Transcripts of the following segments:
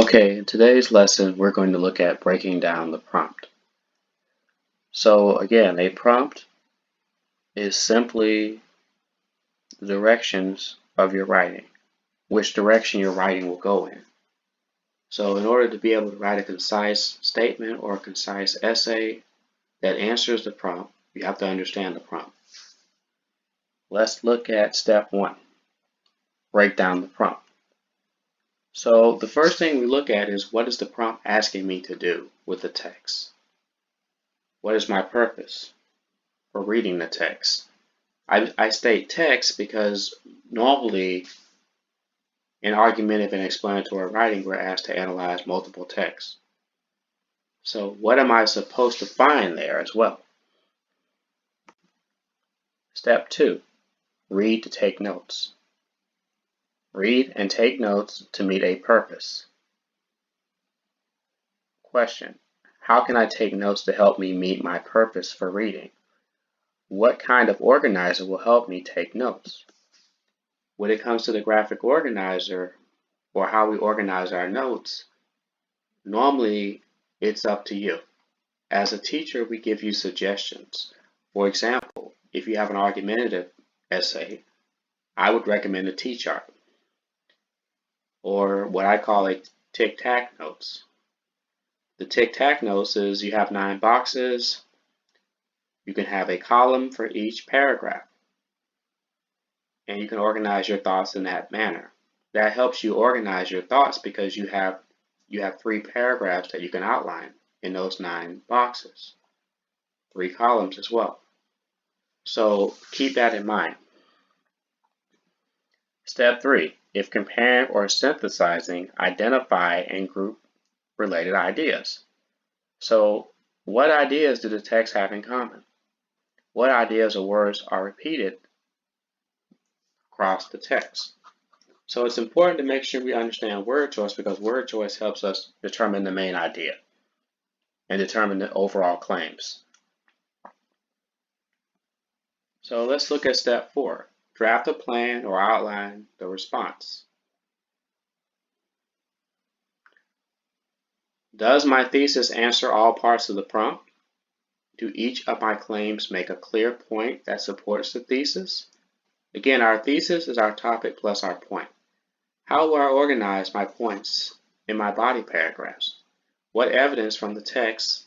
Okay, in today's lesson, we're going to look at breaking down the prompt. So again, a prompt is simply the directions of your writing, which direction your writing will go in. So in order to be able to write a concise statement or a concise essay that answers the prompt, you have to understand the prompt. Let's look at step 1, break down the prompt. So the first thing we look at is, what is the prompt asking me to do with the text? What is my purpose for reading the text? I state text because normally in argumentative and explanatory writing, we're asked to analyze multiple texts. So what am I supposed to find there as well? Step 2, read to take notes. Read and take notes to meet a purpose. Question, how can I take notes to help me meet my purpose for reading? What kind of organizer will help me take notes? When it comes to the graphic organizer, or how we organize our notes, normally it's up to you. As a teacher, we give you suggestions. For example, if you have an argumentative essay, I would recommend a T-chart, or what I call a tic-tac notes. The tic-tac notes is, you have 9 boxes. You can have a column for each paragraph, and you can organize your thoughts in that manner. That helps you organize your thoughts because you have 3 paragraphs that you can outline in those 9 boxes, 3 columns as well. So keep that in mind. Step 3, if comparing or synthesizing, identify and group related ideas. So what ideas do the text have in common? What ideas or words are repeated across the text? So it's important to make sure we understand word choice, because word choice helps us determine the main idea and determine the overall claims. So let's look at step 4. Draft a plan or outline the response. Does my thesis answer all parts of the prompt? Do each of my claims make a clear point that supports the thesis? Again, our thesis is our topic plus our point. How will I organize my points in my body paragraphs? What evidence from the text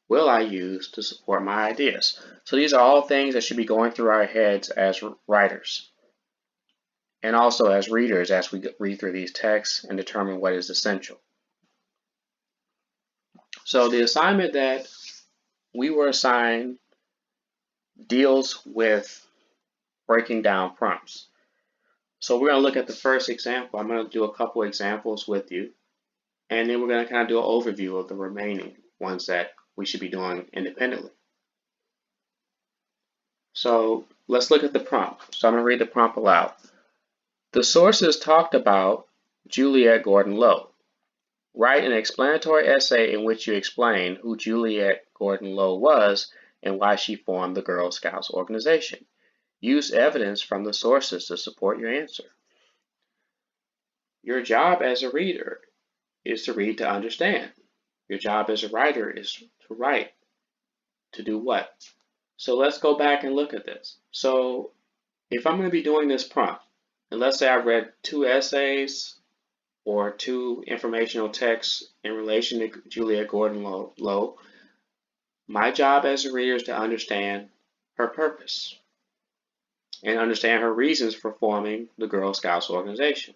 will I use to support my ideas? So these are all things that should be going through our heads as writers, and also as readers, as we read through these texts and determine what is essential. So the assignment that we were assigned deals with breaking down prompts. So we're going to look at the first example. I'm going to do a couple examples with you, and then we're going to kind of do an overview of the remaining ones that we should be doing independently. So let's look at the prompt. So I'm going to read the prompt aloud. The sources talked about Juliette Gordon-Low. Write an explanatory essay in which you explain who Juliette Gordon-Low was and why she formed the Girl Scouts organization. Use evidence from the sources to support your answer. Your job as a reader is to read to understand. Your job as a writer is to write. To do what? So let's go back and look at this. So if I'm going to be doing this prompt, and let's say I've read 2 essays or 2 informational texts in relation to Juliette Gordon-Low, my job as a reader is to understand her purpose and understand her reasons for forming the Girl Scouts organization.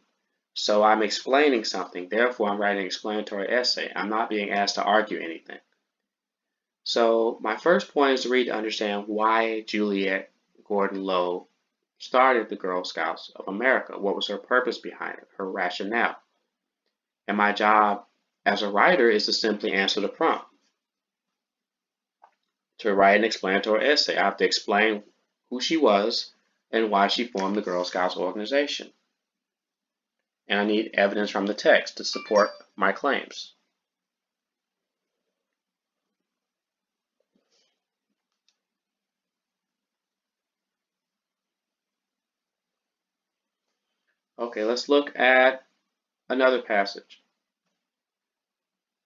So I'm explaining something, therefore I'm writing an explanatory essay. I'm not being asked to argue anything. So my first point is to read to understand why Juliette Gordon-Low started the Girl Scouts of America. What was her purpose behind it, her rationale? And my job as a writer is to simply answer the prompt. To write an explanatory essay, I have to explain who she was and why she formed the Girl Scouts organization. And I need evidence from the text to support my claims. Okay, let's look at another passage.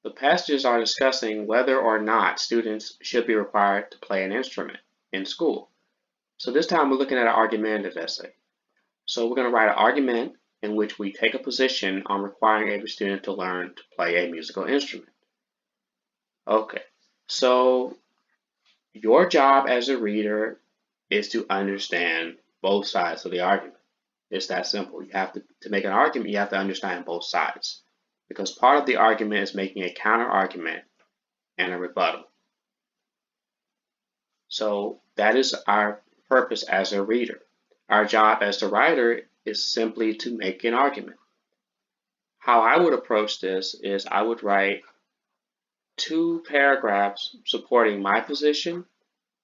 The passages are discussing whether or not students should be required to play an instrument in school. So this time we're looking at an argumentative essay. So we're going to write an argument in which we take a position on requiring every student to learn to play a musical instrument. Okay, so your job as a reader is to understand both sides of the argument. It's that simple. You have to make an argument, you have to understand both sides. Because part of the argument is making a counter argument and a rebuttal. So that is our purpose as a reader. Our job as the writer is simply to make an argument. How I would approach this is I would write 2 paragraphs supporting my position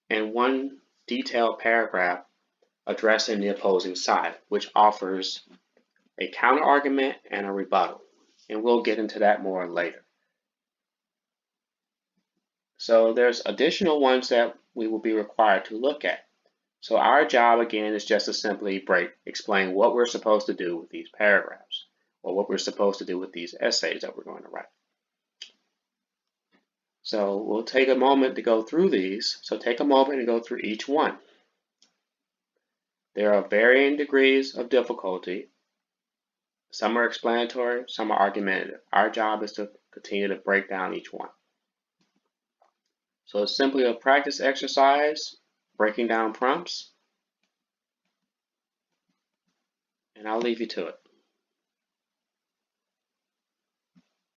and 1 detailed paragraph addressing the opposing side, which offers a counter argument and a rebuttal. And we'll get into that more later. So there's additional ones that we will be required to look at. So our job again is just to simply explain what we're supposed to do with these paragraphs, or what we're supposed to do with these essays that we're going to write. So we'll take a moment to go through these. So take a moment and go through each one. There are varying degrees of difficulty. Some are explanatory, some are argumentative. Our job is to continue to break down each one. So it's simply a practice exercise, breaking down prompts, and I'll leave you to it.